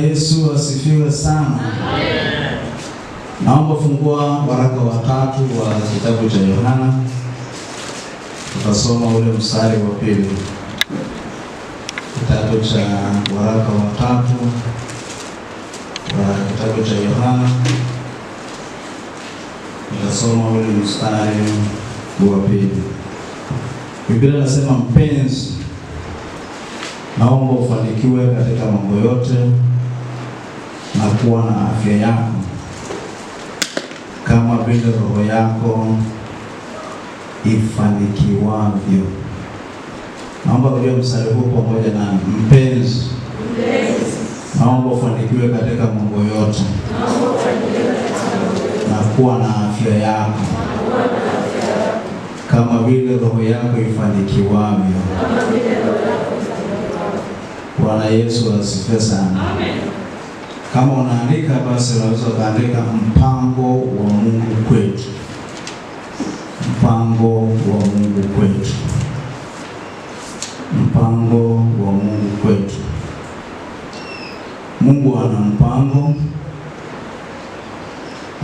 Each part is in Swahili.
Yesu asifiwe sana. Amen. Naomba fungua waraka wa 3 wa kitabu cha Yohana. Tutasoma ule mstari wa 2. Kitabu cha waraka wa 3 wa kitabu cha Yohana. Tutasoma ule mstari wa 2. Biblia inasema, mpenzi, naomba ufanikiwe katika mambo yote na kuwa na afya yako kama vile roho yako ifanikiwavyo. Naomba kulia mstari huu pamoja na mpenzi. Naomba ufanikiwe katika mambo yote na kuwa na afya yako kama vile roho yako ifanikiwavyo. Bwana Yesu asifiwe sana. Amen. Kama unaandika basi unaweza kuandika mpango wa Mungu kwetu. Mpango wa Mungu kwetu. Mpango wa Mungu kwetu. Mungu ana mpango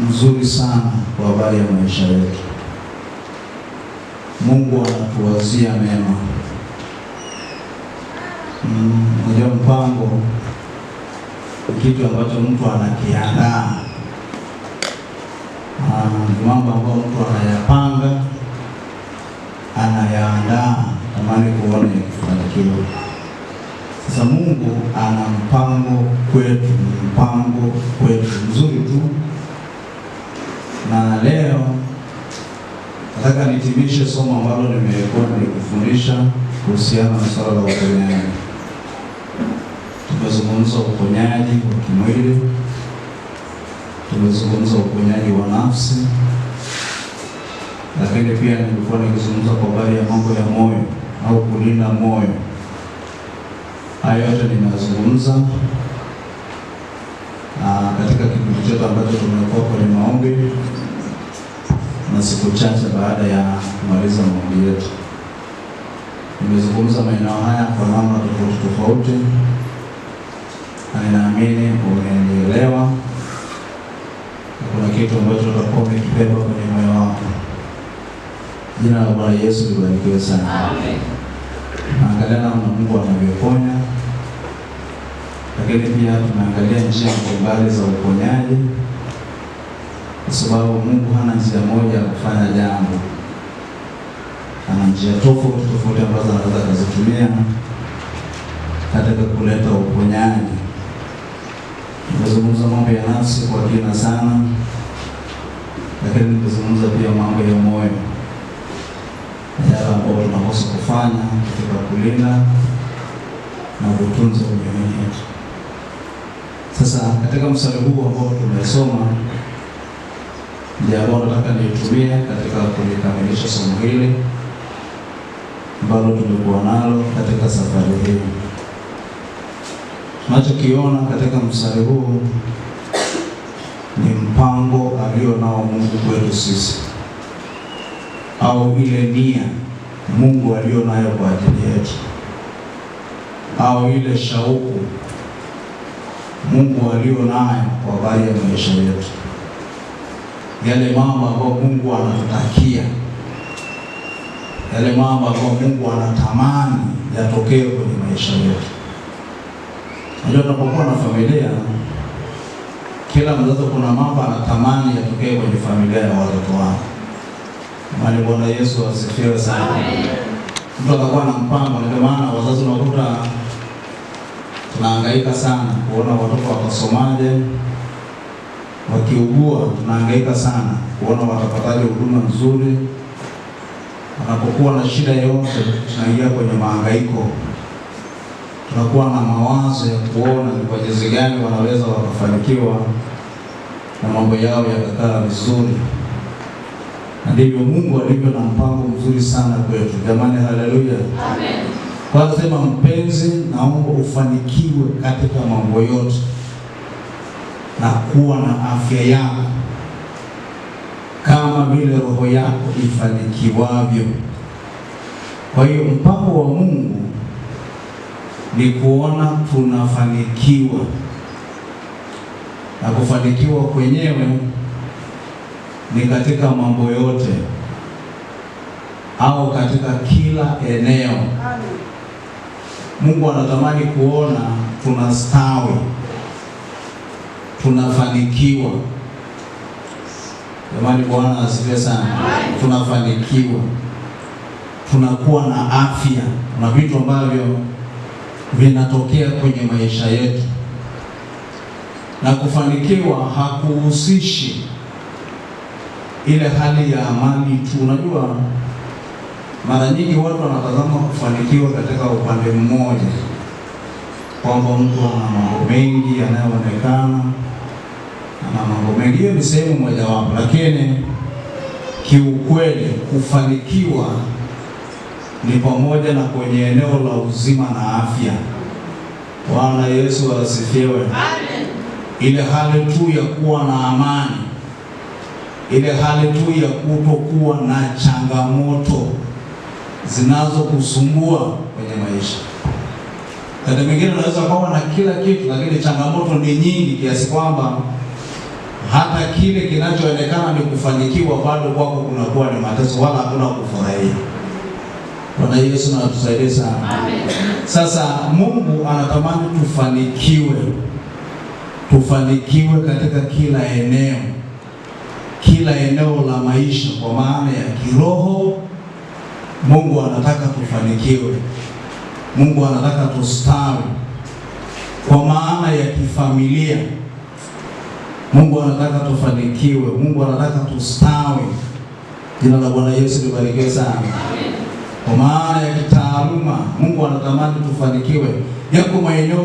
mzuri sana kwa habari ya maisha yetu. Mungu anatuwazia mema. Ndio mpango kitu ambacho mtu anakiandaa. Mambo ambayo mtu anayapanga, anayaandaa, tamani kuona yakifanikiwa. Sasa Mungu ana mpango kwetu, mpango kwetu mzuri tu. Na leo nataka nitimishe somo ambalo nimekuwa nikifundisha kuhusiana na swala la uponyaji. Tumezungumza uponyaji wa kimwili, tumezungumza uponyaji wa nafsi, lakini pia nilikuwa nikizungumza kwa habari ya mambo ya moyo au kulinda moyo. Haya yote nimezungumza katika kipindi chetu ambacho tumekuwa kwenye maombi na siku chache baada ya kumaliza maombi yetu. Nimezungumza maeneo haya kwa namna tofauti tofauti. Ninaamini umenielewa. Kuna kitu ambacho utakuwa umekibeba kwenye moyo wako. Jina la Bwana Yesu libarikiwe sana. Amen. Naangalia namna Mungu anavyoponya, lakini pia tunaangalia njia mbalimbali za uponyaji, kwa sababu Mungu hana njia moja ya kufanya jambo. Ana njia tofauti tofauti ambazo anaweza kuzitumia katika kuleta uponyaji. Nimezungumza mambo ya nafsi kwa kina sana, lakini nimezungumza pia mambo ya moyo, yale ambayo tunapaswa kufanya katika kulinda na kutunza mioyo yetu. Sasa katika mstari huu ambao tumesoma, ndio ambao nataka nitumie katika kulikamilisha somo hili ambalo tulikuwa nalo katika safari hii. Tunachokiona katika mstari huu ni mpango alionao Mungu kwetu sisi, au ile nia Mungu alionayo kwa ajili yetu, au ile shauku Mungu alionayo kwa habari ya maisha yetu, yale mambo ambayo Mungu anatutakia, yale mambo ambayo Mungu anatamani yatokee kwenye maisha yetu. Unajua, tunapokuwa na familia, kila mzazi kuna mambo anatamani yatokee kwenye familia ya watoto wake. Maana Bwana Yesu asifiwe sana. Amen. Mtu atakuwa na mpango, ndio maana wazazi wanakuta tunahangaika sana kuona watoto watasomaje, wakiugua tunahangaika sana kuona watapataje huduma nzuri. Wanapokuwa na shida yoyote tunaingia kwenye mahangaiko. Tunakuwa na mawazo ya kuona ni kwa jinsi gani wanaweza wakafanikiwa na mambo yao yakakaa vizuri. Na ndivyo Mungu alivyo na mpango mzuri sana kwetu. Jamani, haleluya. Amen. Kwa sema, mpenzi, naomba ufanikiwe katika mambo yote na kuwa na afya yako kama vile roho yako ifanikiwavyo. Kwa hiyo mpango wa Mungu ni kuona tunafanikiwa na kufanikiwa kwenyewe ni katika mambo yote au katika kila eneo. Mungu anatamani kuona tunastawi, tunafanikiwa. Jamani, Bwana asifiwe sana. Tunafanikiwa, tunakuwa na afya na vitu ambavyo vinatokea kwenye maisha yetu. Na kufanikiwa hakuhusishi ile hali ya amani tu. Unajua, mara nyingi watu wanatazama kufanikiwa katika upande mmoja, kwamba mtu ana mambo mengi yanayoonekana, ana mambo mengi. Hiyo ni sehemu mojawapo, lakini kiukweli kufanikiwa ni pamoja na kwenye eneo la uzima na afya. Bwana Yesu asifiwe. Amen. Ile hali tu ya kuwa na amani, ile hali tu ya kutokuwa na changamoto zinazokusumbua kwenye maisha. Wakati mwingine unaweza kuwa na kila kitu, lakini changamoto ni nyingi kiasi kwamba hata kile kinachoonekana ni kufanikiwa bado kwako kunakuwa ni mateso, wala hakuna kufurahia. Bwana Yesu na atusaidie sana. Amen. Sasa Mungu anatamani tufanikiwe katika kila eneo la maisha, kwa maana ya kiroho. Mungu anataka tufanikiwe. Mungu anataka tustawi kwa maana ya kifamilia. Mungu anataka tufanikiwe. Mungu anataka tustawi. Jina la Bwana Yesu libarikiwe sana. Kwa maana ya kitaaluma, Mungu anatamani tufanikiwe. Yako maeneo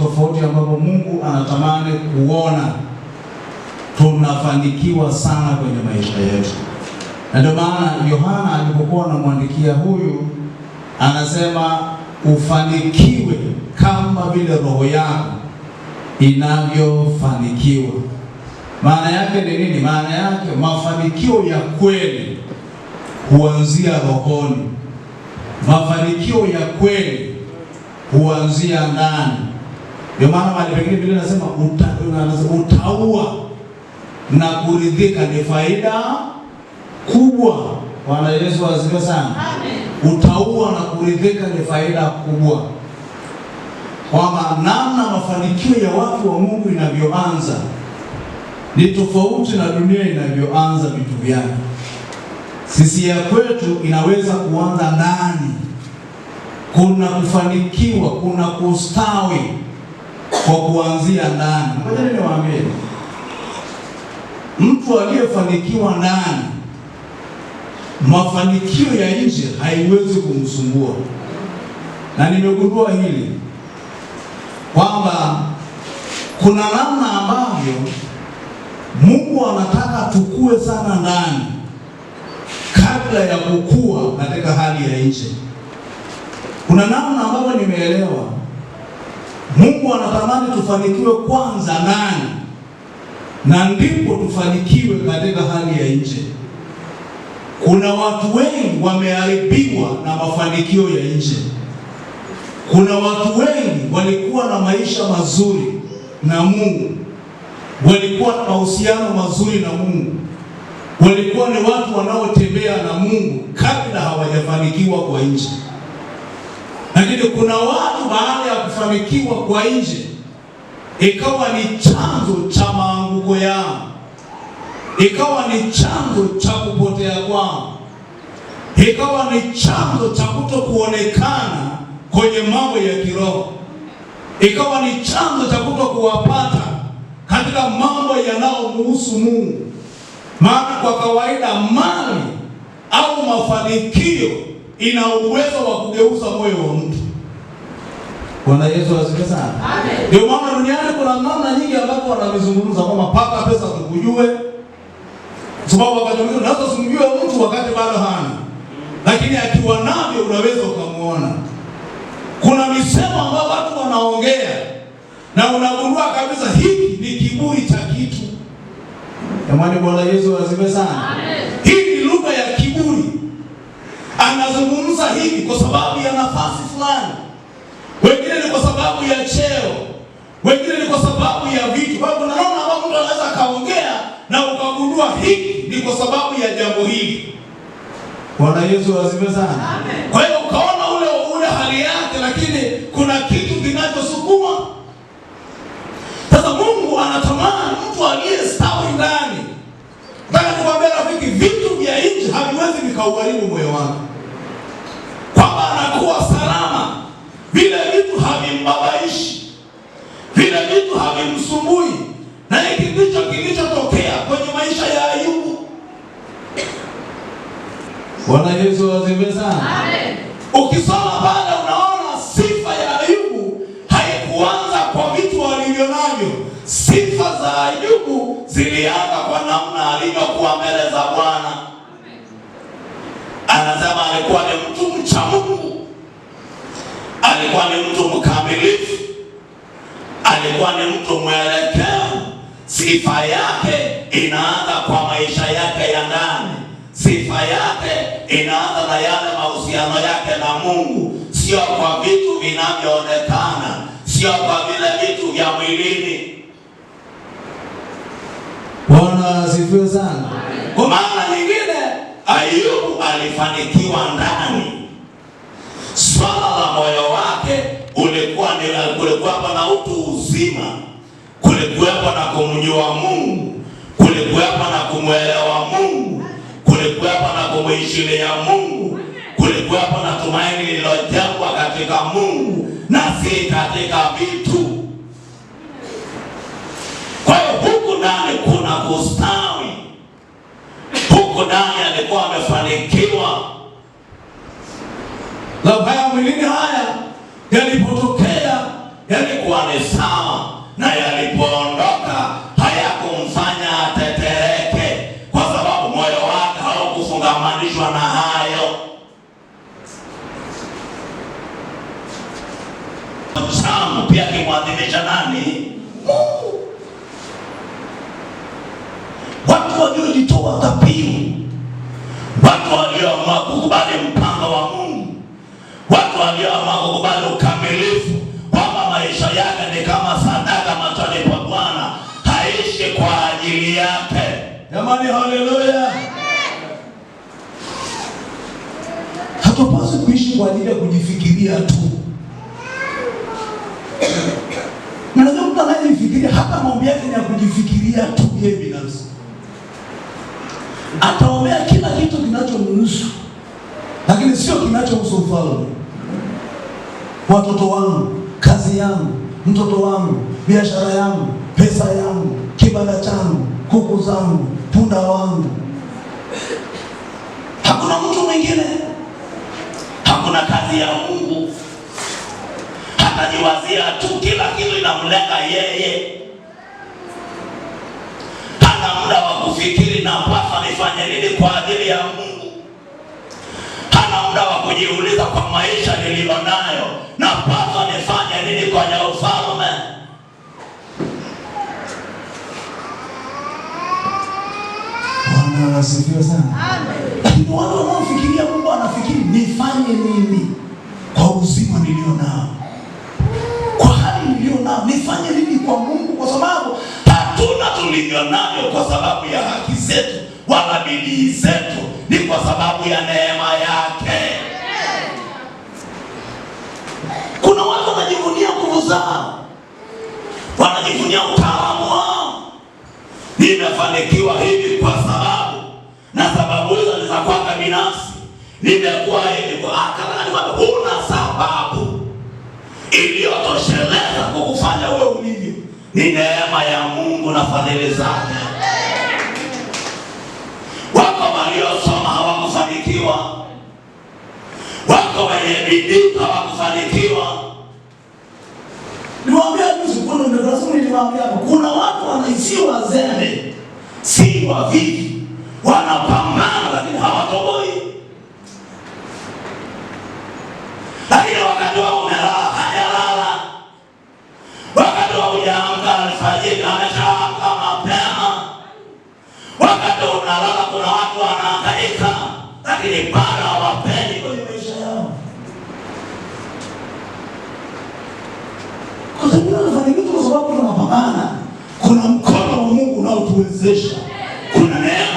tofauti ambapo Mungu anatamani kuona tunafanikiwa sana kwenye maisha yetu. Na ndio maana Yohana alipokuwa anamwandikia huyu, anasema ufanikiwe kama vile roho yako inavyofanikiwa. Maana yake ni nini? Maana yake mafanikio ya kweli huanzia rohoni. Mafanikio ya kweli huanzia ndani. Ndio maana mahali pengine Biblia inasema utaua na kuridhika ni faida kubwa. Bwana Yesu asifiwe sana. Amen. Utaua na kuridhika ni faida kubwa. Kwamba namna mafanikio ya watu wa Mungu inavyoanza ni tofauti na dunia inavyoanza vitu vyake. Sisi ya kwetu inaweza kuanza ndani. Kuna kufanikiwa, kuna kustawi kwa kuanzia ndani. Ngoja niwaambie, mtu aliyefanikiwa ndani, mafanikio ya nje haiwezi kumsumbua. Na nimegundua hili kwamba kuna namna ambavyo Mungu anataka tukue sana ndani kabla ya kukua katika hali ya nje. Kuna namna ambavyo nimeelewa Mungu anatamani tufanikiwe kwanza ndani, na ndipo tufanikiwe katika hali ya nje. Kuna watu wengi wameharibiwa na mafanikio ya nje. Kuna watu wengi walikuwa na maisha mazuri na Mungu, walikuwa na mahusiano mazuri na Mungu, walikuwa ni watu wanaotembea na Mungu kabla hawajafanikiwa kwa nje. Lakini kuna watu baada ya kufanikiwa kwa nje, ikawa ni chanzo cha maanguko yao, ikawa ni chanzo cha kupotea kwao, ikawa ni chanzo cha kutokuonekana kwenye mambo ya kiroho, ikawa ni chanzo cha kutokuwapata katika mambo yanayomhusu Mungu. Maana kwa kawaida mali au mafanikio ina uwezo wa kugeuza moyo wa mtu. Bwana Yesu asifiwe sana. Amen. Ndio maana duniani kuna namna nyingi ambapo wanazungumza kwamba pata pesa tukujue. Sababu wakati mwingine unaweza kumjua mtu wakati bado hana, lakini akiwa navyo unaweza ukamuona. Kuna misemo ambayo watu wanaongea na unagundua kabisa hiki ni kiburi cha kitu. Jamani, Bwana Yesu asifiwe sana. Amen. Hii ni lugha ya kiburi. Anazungumza hivi kwa sababu ya nafasi fulani, wengine ni kwa sababu ya cheo, wengine ni kwa sababu ya vitu. Kwa hiyo kuna namna hiki ni kwa sababu ya jambo hili. Bwana Yesu asifiwe sana. Amen. Kwa hiyo ukaona ule hali yake, lakini kuna kitu kinachosukuma. Sasa Mungu anatamani mtu aliyestawi ndani. Nataka nikwambie rafiki, vitu vya nje haviwezi vikauharibu moyo wako, kwamba anakuwa salama. Vile vitu havimbabaishi, vile vitu havimsumbui. Na hiki ndicho kilichotokea kwenye maisha ya Ayubu. Bwana Yesu asifiwe sana. Amen. Ukisoma pale unaona sifa ya Ayubu haikuanza kwa vitu alivyonavyo. Sifa za Ayubu zilianza kwa namna alivyokuwa mbele za Bwana. Anasema alikuwa ni mtu mcha Mungu, alikuwa ni mtu mkamilifu, alikuwa ni mtu mwelekevu. Sifa yake inaanza kwa maisha yake ya ndani. Sifa yake inaanza na yale mahusiano yake na Mungu, sio kwa vitu vinavyoonekana, sio kwa vile vitu vya mwilini. Bwana asifiwe sana. Kwa maana nyingine, Ayubu alifanikiwa ndani. Swala la moyo wake kulikuwa na utu uzima, kulikuwepo na kumjua Mungu, kulikuwepo na kumwelewa Mungu, kulikuwepo na kumwishilia Mungu, kulikuwepo na tumaini lililojengwa katika Mungu na si katika vitu. Kwa hiyo huku ndani kuna kustawi, huku ndani alikuwa amefanikiwa. Haya mwilini haya yalipotokea yalikuwa ni sawa, na yalipoondoka hayakumfanya atetereke, kwa sababu moyo wake haukufungamanishwa na hayo. Msamu pia kimwadhimisha nani? Mungu. Watu waliojitoa dhabihu, watu walioamua kukubali mpango wa Mungu, watu walioamua kukubali ukamilifu, kwamba maisha yake ni kama sadaka machoni pa Bwana, haishi kwa ajili yake. Jamani, haleluya. Hatupaswi kuishi kwa ajili ya kujifikiria tu. Na ndio mtu anayefikiria, hata maombi yake ni ya kujifikiria tu yeye binafsi. Ataombea kila kitu kinachomhusu, lakini sio kinachomhusu ufalme. Watoto wangu, kazi yangu, mtoto wangu, biashara yangu, pesa yangu, kibanda changu, kuku zangu, punda wangu. Hakuna mtu mwingine, hakuna kazi ya Mungu. Hatajiwazia tu, kila kitu inamlenga yeye. Hana muda wa kufikiri na pasa nifanye nini kwa ajili ya Mungu. Hana muda wa kujiuliza kwa maisha nilionayo na pasa nifanye nini kwa ajili ya ufalme. Bwana asifiwe sana. Amen. Lakini watu wanaofikiria Mungu anafikiri nifanye nini kwa uzima nilionao, kwa hali nilionao, nifanye nini kwa Mungu, kwa sababu hatuna tulivyonayo kwa sababu ya haki zetu wala bidii zetu, ni kwa sababu ya neema yake. Kuna watu wanajivunia nguvu zao, wanajivunia utaalamu wao. Nimefanikiwa hivi kwa sababu, na sababu hizo ni za kwako binafsi. Nimekuwa hivi kwa akala, huna sababu iliyotosheleza kukufanya wewe ulivyo. Ni neema ya Mungu na fadhili zake. Wako waliosoma hawakufanikiwa, wako wenye bidii hawakufanikiwa. Niwaambia juzi, kuna watu wanaishi wazembe, si wavivu, wanapambana lakini hawatoboi. Lakini wakati wao umelala hajalala, wakati wao hujaamka alfajiri ameshaamka mapema, wakati unalala kuna watu wanahangaika, lakini bado hawapendi kwenye maisha yao. Kwa sababu tunafanikiwa kwa sababu tunapambana. Kuna mkono wa Mungu unaotuwezesha, kuna neema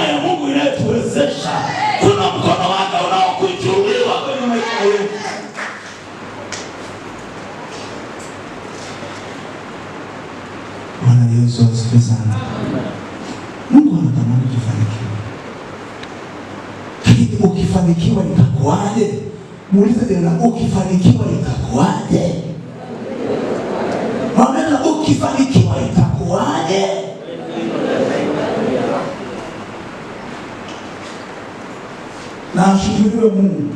Bwana Yesu asifiwe sana. Mungu anatamani tufanikiwe. Lakini ukifanikiwa itakuwaje? Muulize tena, ukifanikiwa itakuwaje? Maana ukifanikiwa itakuwaje? Na ashukuriwe Mungu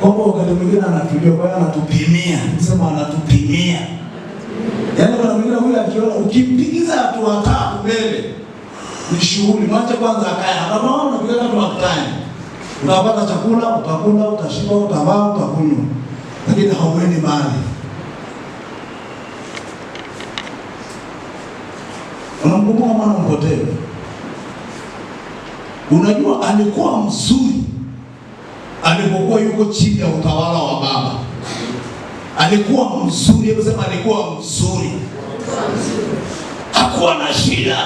kwamba wakati mwingine anatujua, kwa hiyo anatupimia. Nisema anatupimia. Yaani kuna mwingine huyu akiona ukimpigiza hatua 3 mbele ni shughuli. Mwache kwanza akae. Kama unapiga hatua 5, unapata chakula, utakula, utashiba, utavaa, utakunywa. Lakini hauendi mahali. Unamkumbuka mwana mpotevu. Unajua alikuwa mzuri alipokuwa yuko chini ya utawala wa baba. Alikuwa mzuri, hebu sema alikuwa mzuri. Hakuwa na shida.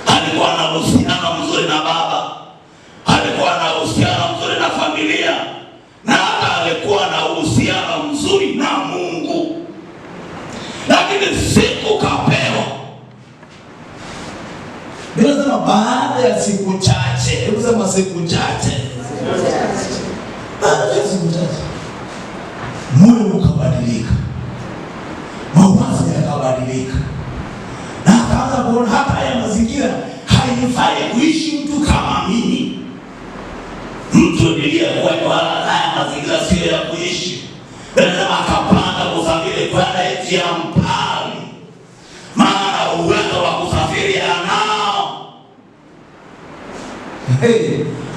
Alikuwa na uhusiano mzuri na baba. Alikuwa na uhusiano mzuri na familia. Na hata alikuwa na uhusiano mzuri na Mungu. Lakini siku kapewa. Bila sema baada ya siku chache. Hebu sema siku chache. Baada ya siku chache moyo ukabadilika, mawazo yakabadilika, na akaanza kuona hata ya mazingira haifai kuishi mtu kama mimi. Mtu niliyekuwa kwa haya mazingira sio ya kuishi. Lazima akapanda kusafiri kwenda nchi ya mbali, maana uwezo wa kusafiri anao.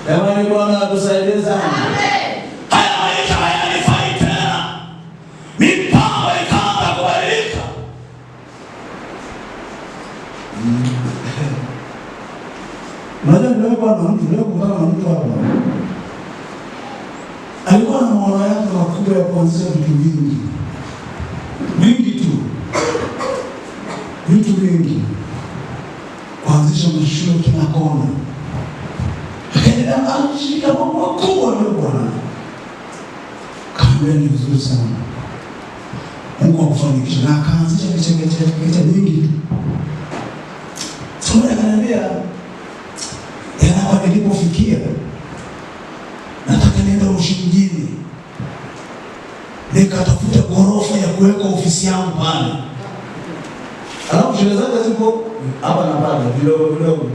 Jamani, Bwana atusaidie sana. Haya maisha hayanifai tena. Mipango ikaanza kubadilika. Unajua nilikuwa na mtu hapa. Alikuwa na maono yake makubwa ya kuanzisha vitu vingi. Vingi tu. Vitu vingi. Kuanzisha mashule kila kona. Anashirika mambo makubwa leo Bwana. Kaambia ni vizuri sana. Mungu akufanikisha, na akaanzisha vichekechea vingi. Sasa akaniambia, hapa nilipofikia nataka niende Moshi mjini. Nikatafuta ghorofa ya kuweka ofisi yangu pale. Alafu shule zake ziko hapa na pale kidogo.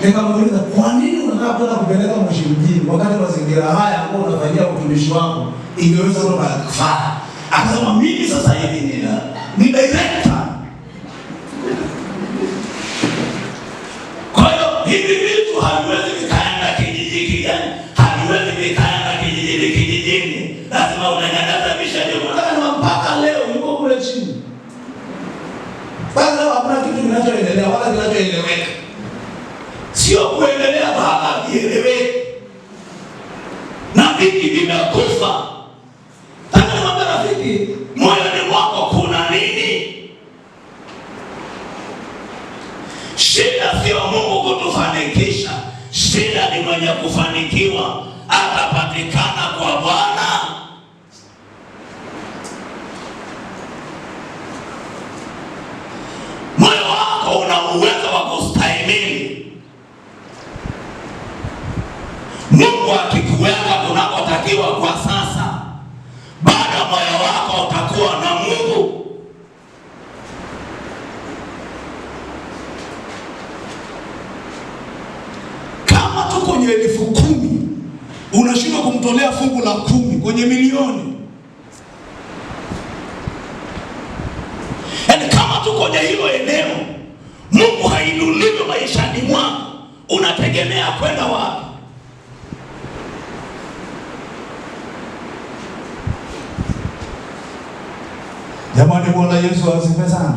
Nikamuuliza, kwa nini unataka kwenda kupeleka Moshi mjini wakati mazingira haya ambayo unafanyia utumishi wako ingeweza kuwa kufaa? Akasema mimi sasa hivi ni director. Kwa hiyo hivi vitu haviwezi vikaenda kijijini, haviwezi vikaenda kijijini. Lazima unanyanyasa mishaje. Nataka mpaka leo yuko kule chini. Bado hakuna kitu kinachoendelea wala kinachoeleweka. Sio kuendelea baada ieleweke. Na vingi vimekufa. Hata kama rafiki, moyoni mwako kuna nini? Shida sio Mungu kutufanikisha. Shida ni mwenye kufanikiwa atapatikana kwa Bwana. Moyo wako una uwezo wa kustahimili. Mungu akikuweka kunakotakiwa kwa sasa, baada moyo wako utakuwa na Mungu. Kama tu kwenye 10,000 unashindwa kumtolea fungu la 10 kwenye milioni. Yaani kama tu kwenye hilo eneo Mungu hainuliwi maishani mwako, unategemea kwenda wapi? Jamani, Bwana Yesu asifiwe sana.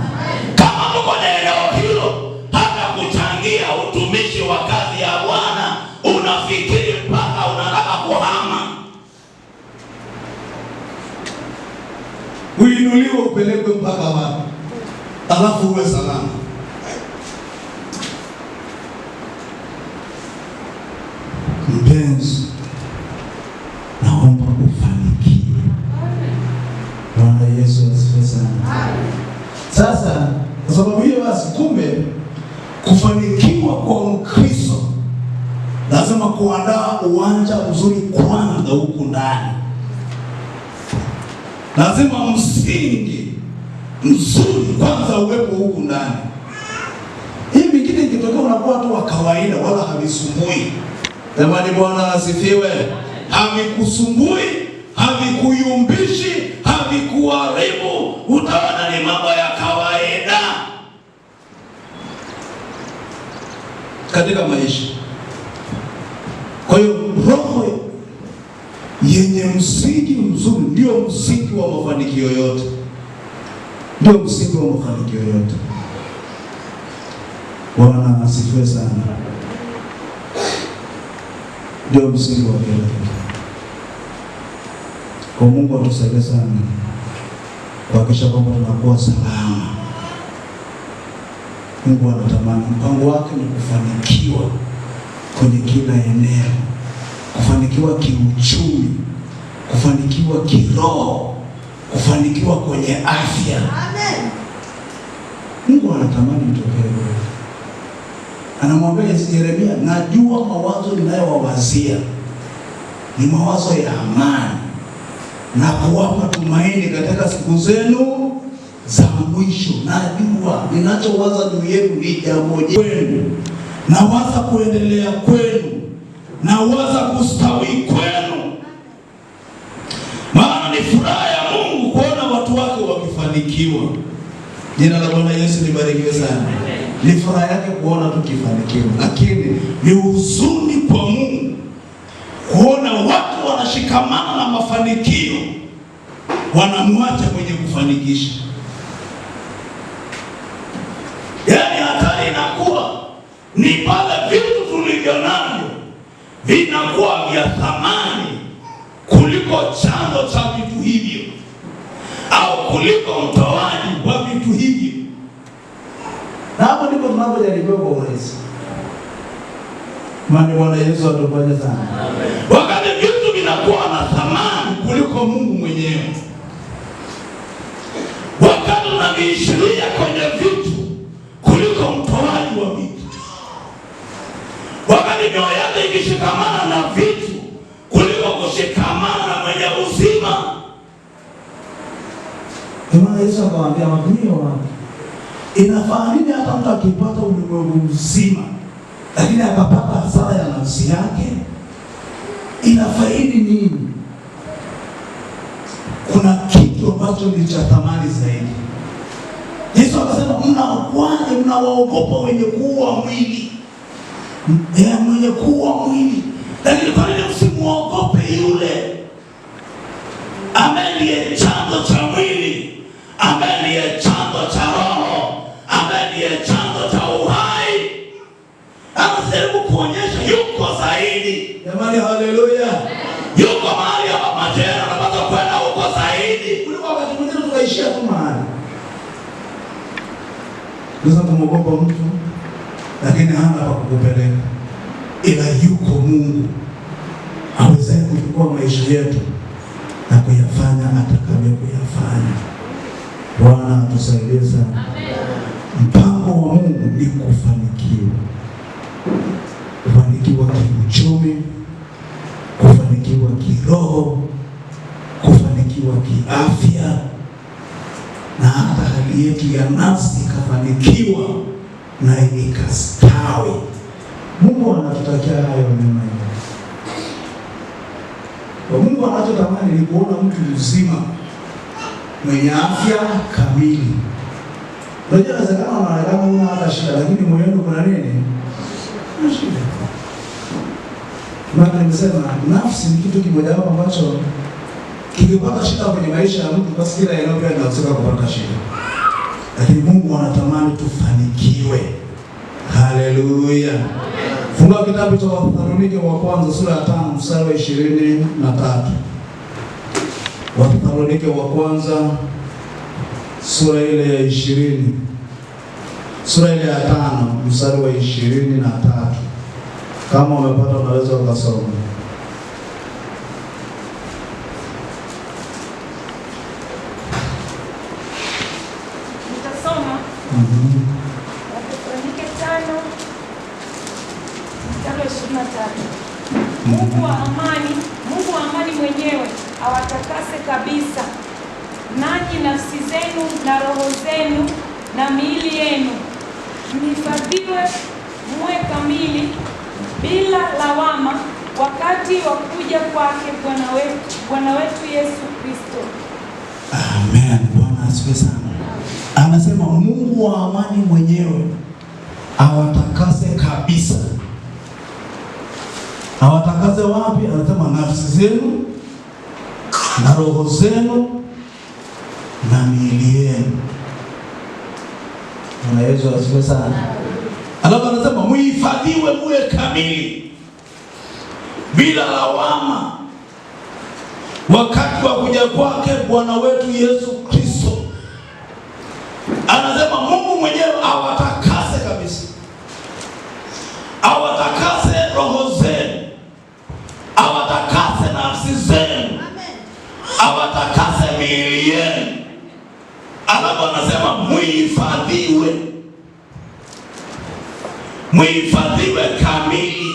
Kama tuko na eneo hilo, hata kuchangia utumishi wa kazi ya Bwana unafikiri mpaka unataka kuhama. Uinuliwe upelekwe mpaka wapi? Alafu uwe salama. Mpenzi, naomba ufanikiwe. Bwana Yesu asifiwe sana. Sasa kwa sababu hiyo basi, kumbe kufanikiwa kwa Mkristo lazima kuandaa uwanja mzuri kwanza huku ndani. Lazima msingi mzuri kwanza uwepo huku ndani. Hii mingine ikitokea unakuwa tu wa kawaida, wala havisumbui. Jamani, Bwana asifiwe. Havikusumbui, havikuyumbishi, havikuharibu. Utaona ni mambo ya kawaida katika maisha. Kwa hiyo roho yenye msingi mzuri ndio msingi wa mafanikio yote, ndio msingi wa mafanikio yote. Bwana asifiwe sana. Ndio msingi wa kila kitu. Kwa Mungu atusaidie sana kuhakikisha kwamba tunakuwa salama. Mungu anatamani, mpango wake ni kufanikiwa kwenye kila eneo, kufanikiwa kiuchumi, kufanikiwa kiroho, kufanikiwa kwenye afya. Amen. Mungu anatamani mtokee. Anamwambia Yeremia, najua mawazo ninayowawazia ni mawazo ya amani na kuwapa tumaini katika siku zenu za mwisho. Najua ninachowaza juu yenu ni jambo jema, nawaza kuendelea kwenu, nawaza kustawi kwenu. Maana ni furaha ya Mungu kuona watu wake wakifanikiwa. Jina la Bwana Yesu libarikiwe sana. Ni furaha yake kuona tukifanikiwa, lakini ni huzuni kwa Mungu kuona watu wanashikamana na mafanikio, wanamwacha kwenye kufanikisha. Yaani hatari inakuwa ni pale vitu tulivyo navyo vinakuwa vya thamani kuliko chanzo cha vitu hivyo, au kuliko mtoaji wa vitu hivyo. Na hapo ndipo tunapojaribiwa kwa urahisi. Maana Bwana Yesu atupaje sana. Wakati vitu vinakuwa na thamani kuliko Mungu mwenyewe, wakati tunaviishiria kwenye vitu kuliko mtoaji wa vitu, wakati mioyo yake ikishikamana na vitu kuliko kushikamana na mwenye uzima. Bwana Yesu akawaambia watumishi wake, inafaa nini hata mtu akipata ulimwengu mzima lakini akapata hasara ya nafsi yake? Inafaidi nini? Kuna kitu ambacho ni cha thamani zaidi. Yesu akasema, mnawaogopa wenye kuua mwili, mwenye kuua mwili, lakini kwa nini msimuogope yule ambaye ndiye chanzo cha mwili, ambaye ndiye chanzo cha roho, ambaye ndiye chanzo cha uhai? Anajaribu kuonyesha yuko zaidi. Jamani, haleluya. Yuko mahali hapa majera anapata kwenda huko zaidi kuliko wakati mwingine tukaishia tu mahali. Unaweza kumwogopa mtu lakini hana pa kukupeleka, ila yuko Mungu awezaye kuchukua maisha yetu na kuyafanya atakavyo kuyafanya. Bwana atusaidie sana. Mpango wa Mungu ni kufanikiwa. Kufanikiwa kiuchumi, kufanikiwa kiroho, kufanikiwa kiafya, na hata hali yetu ya nafsi ikafanikiwa na ikastawi. Mungu anatutakia hayo mema. Kwa Mungu anachotamani ni kuona mtu mzima mwenye afya kamili. Unajua inawezekana unaonekana una hata shida, lakini moyoni kuna nini? Kuna shida. Maana nimesema nafsi ni kitu kimoja wapo ambacho kikipata shida kwenye maisha ya mtu, basi kila eneo pia linahusika kupata shida. Lakini Mungu anatamani tufanikiwe. Haleluya. Funga kitabu cha Wathesalonike wa kwanza sura ya 5 mstari wa 23. Wathesalonike wa kwanza sura ile ya 20. Sura ile ya 5 mstari wa 23. Kama umepata unaweza ukasoma. Nitasoma Wathesalonike 5:23. Mungu wa amani mwenyewe awatakase kabisa, nanyi nafsi zenu na roho zenu na miili yenu mhifadhiwe muwe kamili bila lawama wakati wa kuja kwake Bwana wetu Yesu Kristo. Amen. Bwana asifiwe sana. Anasema Mungu wa amani mwenyewe awatakase kabisa. Awatakase wapi? Anasema nafsi zenu na roho zenu na miili yenu. Bwana Yesu asifiwe sana. Alafu anasema muhifadhiwe muwe kamili bila lawama wakati wa kuja kwake Bwana wetu Yesu Kristo. Anasema Mungu mwenyewe awatakase kabisa, awatakase roho zenu, awatakase nafsi zenu, awatakase miili yenu. Alafu anasema muhifadhiwe kamili.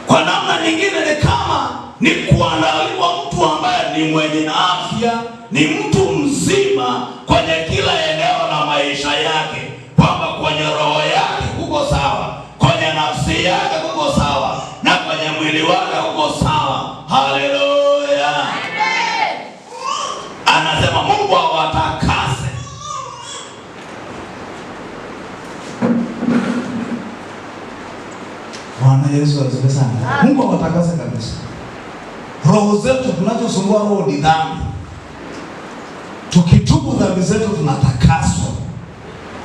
Kwa namna nyingine ni kama ni kuandaliwa mtu ambaye ni mwenye afya, ni mtu mzima kwenye kila eneo la maisha yake, kwamba kwenye roho yake kuko sawa, kwenye nafsi yake kuko sawa, na kwenye mwili wake kuko sawa. Haleluya! Anasema Mungu awatakase. Bwana Yesu asifiwe sana. Mungu awatakase kabisa. Roho zetu tunachosumbua roho ni dhambi. Tukitubu dhambi zetu tunatakaswa,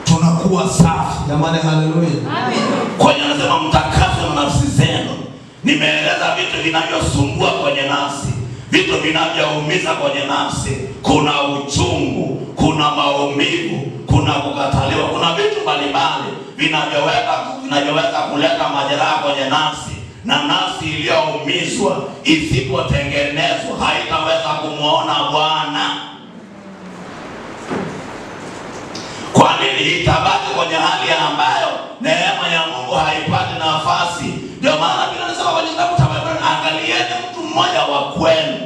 tunakuwa safi. Jamani, haleluya. Amen. Kwa hiyo anasema mtakaswe na nafsi zenu. Nimeeleza vitu vinavyosumbua kwenye nafsi, vitu vinavyoumiza kwenye nafsi. Kuna uchungu, kuna maumivu, kuna kukataliwa, kuna vitu mbalimbali vinavyoweza kuleta majeraha kwenye nafsi, na nafsi iliyoumizwa isipotengenezwa haitaweza kumwona Bwana. Kwa nini? Itabaki kwenye hali ambayo neema ya Mungu haipati nafasi. Ndio maana Biblia inasema kwenye kitabu cha Waebrania, angalieni mtu mmoja wa kwenu,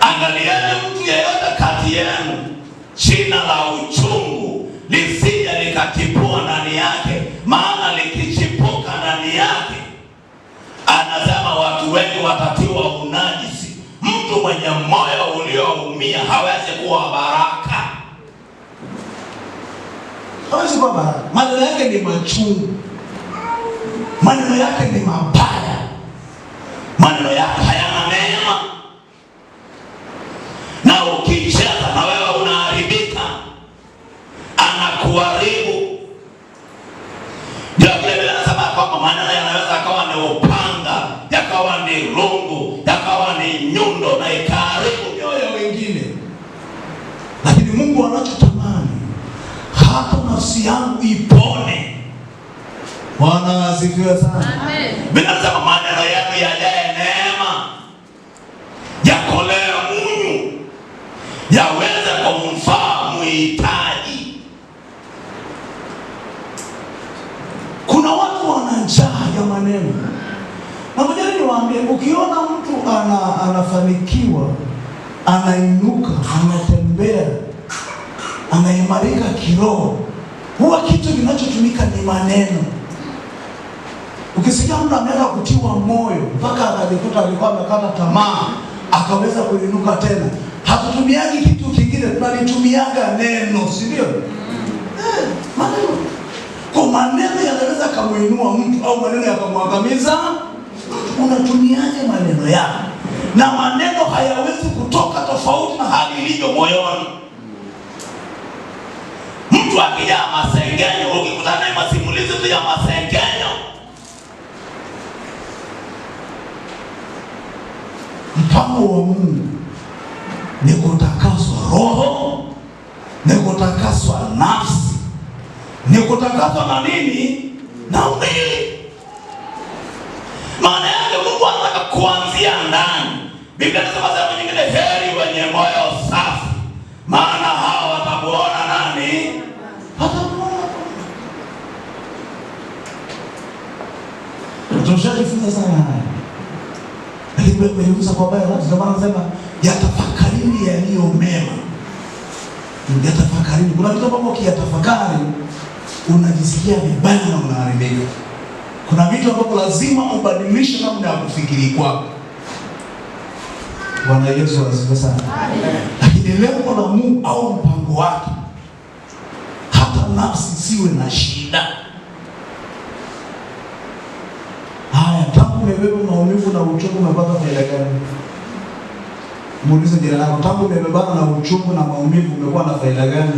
angalieni mtu yeyote kati yenu shina la uchungu lisije likachipua ndani yake, maana likichipuka ndani yake, anasema watu wengi watatiwa unajisi. Mtu mwenye moyo ulioumia hawezi kuwa baraka, hawezi kuwa baraka. Maneno yake ni machungu, maneno yake ni mabaya, maneno yake hayana neema, na ukicheza na wewe unaharibika, anakuharibu. Ndio Biblia inasema kwamba maneno yanaweza akawa ni upanga, yakawa ni rungu, yakawa ni nyundo, na ikaharibu mioyo wengine. Lakini Mungu anachotamani hata nafsi yangu ipone. Bwana asifiwe sana. Amen. Biblia inasema maneno yako yajae neema, yakolee munyu, yaweze kumfaa muhitaji. Kuna watu wana njaa ya maneno. Na ngoja niwaambie, ukiona mtu anafanikiwa, anainuka, anatembea, anaimarika kiroho, huwa kitu kinachotumika ni maneno. Ukisikia mtu ameanza kutiwa moyo mpaka akajikuta alikuwa amekata tamaa, akaweza kuinuka tena, hatutumiagi kitu kingine, tunalitumiaga neno, si ndio? Maneno. Kwa maneno yanaweza kumuinua mtu au maneno yakamwangamiza. Unatumiaje maneno yako? Na maneno hayawezi kutoka tofauti na hali ilivyo moyoni. Mtu akijaa masengenyo, ukikutana na masimulizi tu ya masengenyo, mpango wa Mungu ni kutakaswa roho, ni kutakaswa nafsi, ni kutakaswa na nini? Na mwili. Maana yake Mungu anataka kuanzia ndani. Biblia inasema sehemu nyingine, heri wenye moyo safi, maana umenigusa kwa baya. Ndio maana nasema yatafakarini yaliyo mema. Yatafakarini. Kuna vitu ambavyo ukiyatafakari unajisikia vibaya na unaharibika. Kuna vitu ambavyo lazima ubadilishe namna ya kufikiri kwako. Bwana Yesu asifiwe sana. Lakini lengo la Mungu au mpango wake, hata nafsi siwe na shida. Haya, tangu umebeba maumivu na uchungu umepata faida gani? Muulize jirani yako, tangu umebebana na uchungu na maumivu umekuwa na faida gani?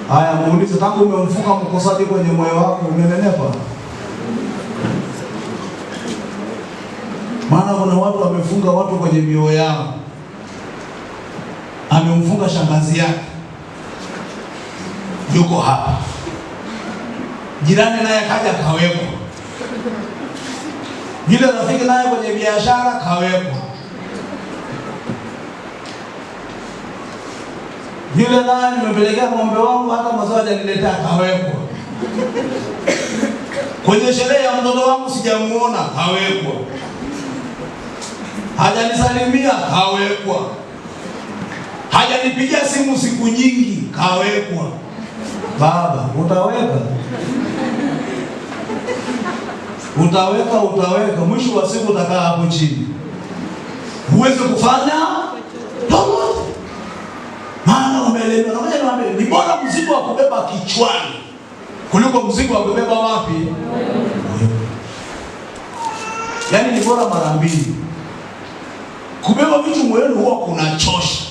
Haya, muulize, tangu umemfunga mkosaji kwenye moyo wako umenenepa? Maana kuna watu wamefunga watu kwenye mioyo yao. Amemfunga shangazi yake, yuko hapa. Jirani naye kaja kawekwa. Yule rafiki naye kwenye biashara kawekwa. Yule naye nimepelekea ng'ombe wangu hata mazao hajaniletea kawekwa. Kwenye sherehe ya mtoto wangu sijamuona kawekwa. Hajanisalimia kawekwa. Hajanipigia simu siku nyingi kawekwa. Baba, utaweka? Utaweka. Mwisho wa siku utakaa hapo chini. Huwezi kufanya lolote. Maana umelemewa. Na ngoja niwaambie, ni bora mzigo wa kubeba kichwani kuliko mzigo wa kubeba wapi? Yaani ni bora mara mbili. Kubeba vitu moyoni huwa kunachosha.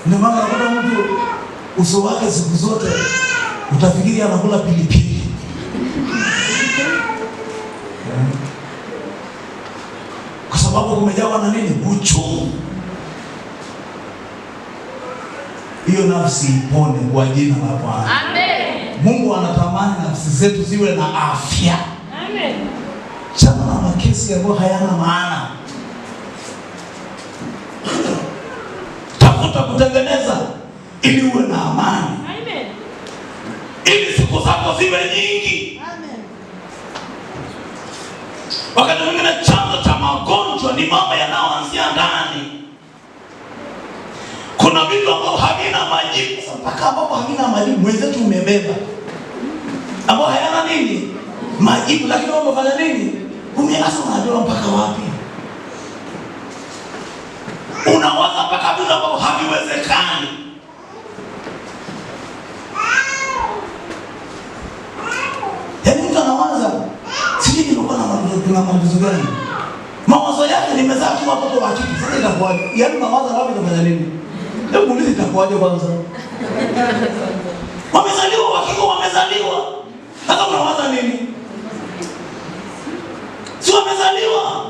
Ndio maana kuna mtu uso wake siku zote utafikiri anakula pilipili. Kwa sababu kumejawa na nini? Uchungu. Hiyo nafsi ipone kwa jina la Bwana. Amen. Mungu anatamani nafsi zetu ziwe na afya. Amen. Chana na makesi ambayo hayana maana. Tafuta kutengeneza ili uwe na amani. Amen. Ili siku zako ziwe nyingi. Amen. Wakati mwingine chanzo cha magonjwa ni mambo yanayoanzia ndani. Kuna vitu ambavyo havina majibu. Mpaka ambapo havina majibu mwenzetu umebeba, ambao hayana nini? Majibu. Lakini wao wamefanya nini? Umeanza unajua mpaka wapi? Unawaza mpaka vitu ambavyo haviwezekani. Yaani mtu anawaza sijui nilikuwa na matatizo gani? Mawazo yake nimezaa tu watoto wa kike. Sasa itakuwaje? Yaani mawazo wapi kufanya nini? Hebu muulize itakuwaje kwanza? Wamezaliwa wakiko, wamezaliwa. Sasa unawaza nini? Si wamezaliwa.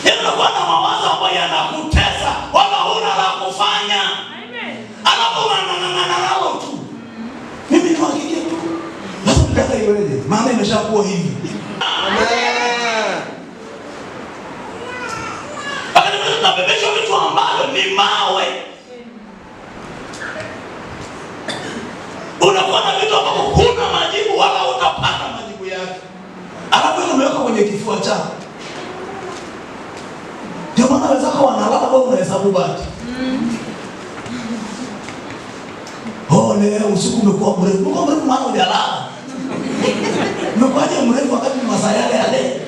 Yaani unakuwa na mawazo ambayo yanakutesa, wala huna la kufanya. Amen. Alafu unang'ang'ana nalo tu. Mimi ni hakika tu. Sasa tutaka iweje? Maana imeshakuwa hivi. Amen. Tunabebeshwa vitu ambavyo ni mawe. Unakuwa na vitu ambavyo huna majibu wala utapata majibu yake. Alafu umeweka kwenye kifua chako. Ndio maana wenzako wanalala kwa unahesabu bati. Leo usiku umekuwa mrefu. Umekuwa mrefu maana hujalala. Umekuwaje mrefu wakati ni masaa yale?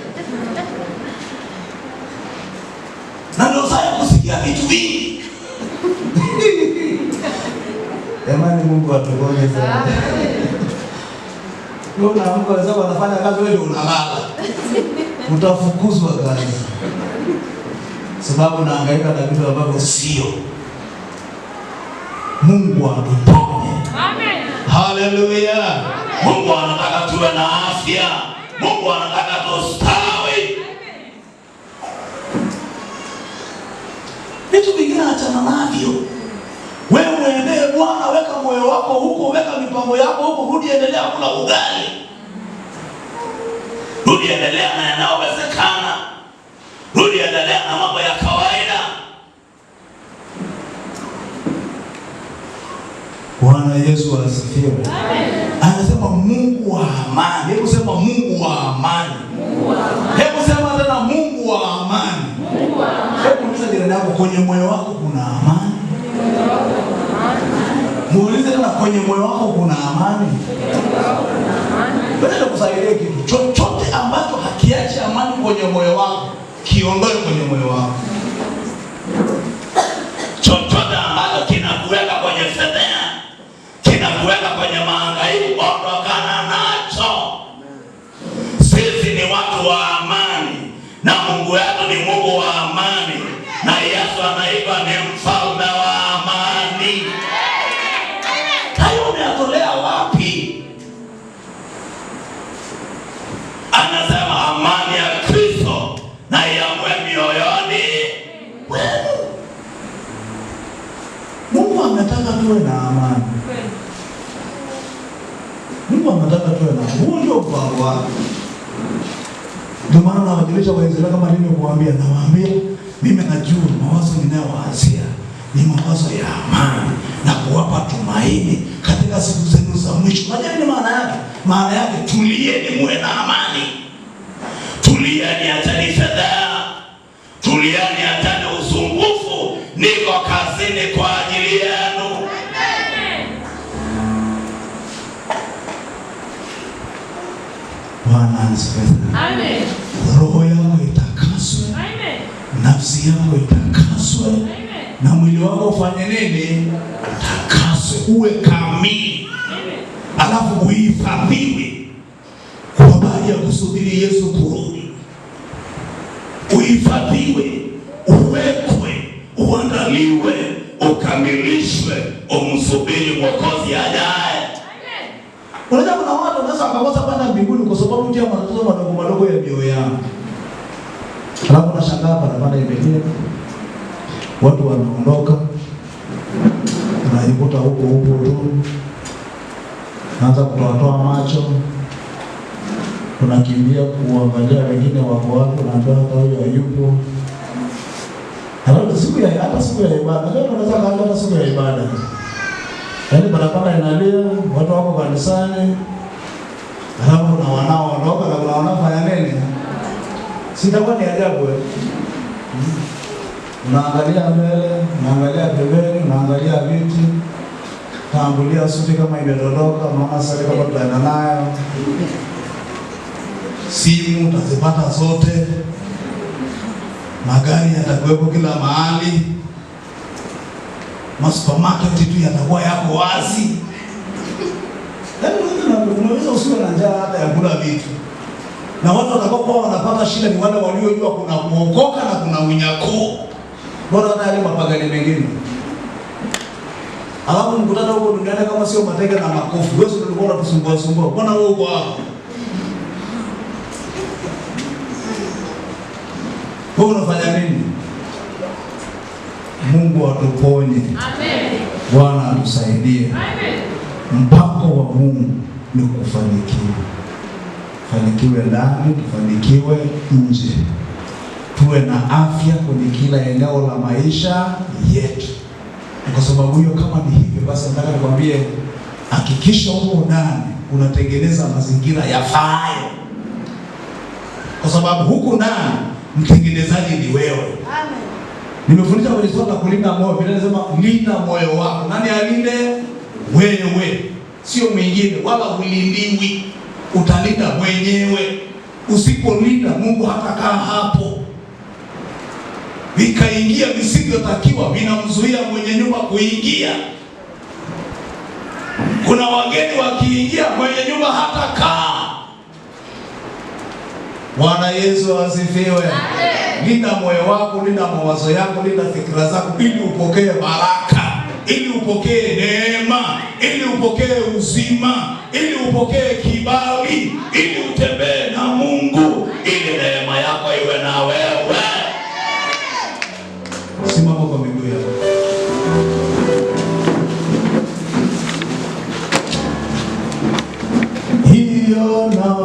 Na ndio sasa kusikia vitu vingi. Jamani, Mungu atuongoze sana. Wewe unaamka wenzako wanafanya kazi, wewe ndio unalala. Utafukuzwa kazi. Sababu unahangaika na vitu ambavyo sio. Mungu atuponye. Amen. Haleluya. Mungu anataka tuwe na afya. Mungu anataka tustawi. Vitu vingine achana navyo. Wewe muendee Bwana, weka moyo wako huko, weka mipango yako huko, rudi endelea kula ugali. Rudi endelea na yanayowezekana. Rudi endelea na mambo ya kawaida. Bwana Yesu asifiwe. Amen. Anasema Mungu wa amani. Hebu sema Mungu wa amani. Mungu wa amani. Hebu sema tena Mungu wa amani. Mungu wa amani. Hebu uliza jirani yako, kwenye moyo wako kuna amani? Muulize tena, kwenye moyo wako kuna amani? Bwana kusaidia kitu chochote ambacho hakiachi amani kwenye moyo wako, kiondoe kwenye moyo wako. Chochote ambacho kinakuweka kwenye fedheha, kinakuweka kwenye mahangaiko, ondokana nacho. Sisi ni watu wa amani na Mungu wetu ni Mungu wa amani, na Yesu anaitwa ni mfalme wa amani. Hayo unayatolea wapi? Anasema amani ya Kristo na iamue mioyoni wenu. Mungu anataka tuwe na amani. Mungu anataka tuwe na amani. Huo ndio mpango wake. Ndio maana nawajulisha Waisraeli kama nilivyokuambia, nawaambia mimi najua mawazo ninayowazia ni mawazo ya amani na kuwapa tumaini katika siku zenu za mwisho. Unajua nini maana yake? Maana yake tulieni, muwe na amani. Tulieni, acheni fedheha. Tulieni, acheni usumbufu. Niko kazini kwa ajili yenu. Bwana asifiwe. Amen. Roho yako itakaswe. Amen. Nafsi yako itakaswe. Amen. Na mwili wako ufanye nini? Utakaswe, uwe kamili. Amen. Alafu uhifadhiwe kwa habari ya kusubiri Yesu kurudi. Uhifadhiwe, uwekwe, uandaliwe, ukamilishwe, umsubiri Mwokozi ajaye. Unajua kuna watu wanaweza wakakosa kwenda mbinguni kwa sababu ya matatizo madogo madogo ya mioyo yao. Alafu nashangaa barabara imejaa, watu wanaondoka, unajikuta huko tu, naanza kutoa macho, tunakimbia kuangalia wengine wako wapi, unaambia hata huyo hayupo. Hata siku ya ibada, ndio tunaweza kaanza siku ya ibada. Yaani barabara inalia, watu wako kanisani, alafu na wanaoondoka na kuna wanafanya nini? Sitakuwa ni ajabu wewe. Unaangalia mbele, unaangalia pembeni, unaangalia viti, taambulia suti kama imedondoka, maana sasa kama tutaenda nayo. Simu utazipata zote. Magari yatakuwepo kila mahali. Supermarket tu yatakuwa yako wazi. Unaweza usiwe na njaa hata ya kula vitu. Na watu watakaokuwa wanapata shida ni wale waliojua kuna kuokoka na kuna unyakuo. Bora hata yale mapagani mengine. Alafu mkutano huko duniani kama sio mateke na makofi, wewe ndio ulikuwa unatusumbua. Bwana wewe uko hapo. Wewe unafanya nini? Mungu atuponye. Amen. Bwana atusaidie. Amen. Mpango wa Mungu ni kufanikiwa. Fanikiwe ndani, tufanikiwe nje. Tuwe na afya kwenye kila eneo la maisha yetu. Kwa sababu hiyo, kama ni hivyo basi, nataka nikwambie, hakikisha huko ndani unatengeneza mazingira yafaayo. Kwa sababu huko ndani mtengenezaji ni wewe. Amen. Nimefundisha kwenye swala la kulinda moyo, Biblia inasema linda moyo wako. Nani alinde? Wewe, sio mwingine, wala ulindiwi. Utalinda mwenyewe. Usipolinda, Mungu hatakaa hapo. Vikaingia visivyotakiwa, vinamzuia mwenye nyumba kuingia. Kuna wageni wakiingia, mwenye nyumba hatakaa. Bwana Yesu asifiwe. Amen. Linda moyo wako, linda mawazo yako, linda fikra zako, ili upokee baraka, ili upokee neema, ili upokee uzima, ili upokee kibali, ili utembee na Mungu, ili neema yako iwe na wewe. Simama kwa miguu yako. Hiyo na